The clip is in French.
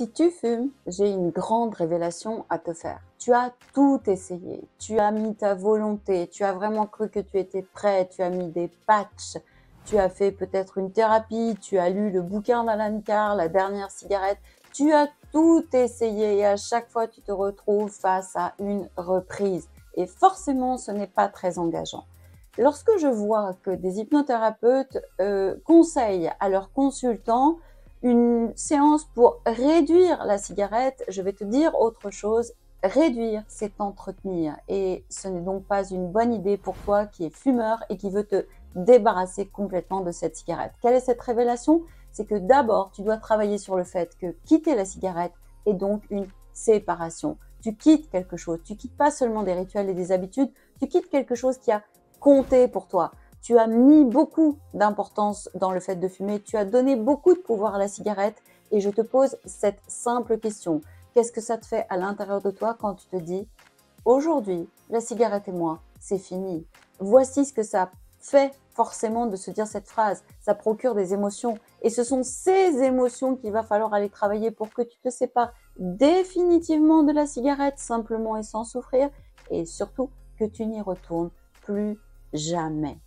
Si tu fumes, j'ai une grande révélation à te faire. Tu as tout essayé, tu as mis ta volonté, tu as vraiment cru que tu étais prêt, tu as mis des patchs, tu as fait peut-être une thérapie, tu as lu le bouquin d'Alan Carr, La dernière cigarette, tu as tout essayé et à chaque fois tu te retrouves face à une reprise. Et forcément, ce n'est pas très engageant. Lorsque je vois que des hypnothérapeutes conseillent à leurs consultants une séance pour réduire la cigarette, je vais te dire autre chose. Réduire, c'est entretenir. Et ce n'est donc pas une bonne idée pour toi qui es fumeur et qui veut te débarrasser complètement de cette cigarette. Quelle est cette révélation? C'est que d'abord, tu dois travailler sur le fait que quitter la cigarette est donc une séparation. Tu quittes quelque chose. Tu quittes pas seulement des rituels et des habitudes. Tu quittes quelque chose qui a compté pour toi. Tu as mis beaucoup d'importance dans le fait de fumer, tu as donné beaucoup de pouvoir à la cigarette et je te pose cette simple question. Qu'est-ce que ça te fait à l'intérieur de toi quand tu te dis « Aujourd'hui, la cigarette et moi, c'est fini ». Voici ce que ça fait forcément de se dire cette phrase. Ça procure des émotions et ce sont ces émotions qu'il va falloir aller travailler pour que tu te sépares définitivement de la cigarette simplement et sans souffrir et surtout que tu n'y retournes plus jamais.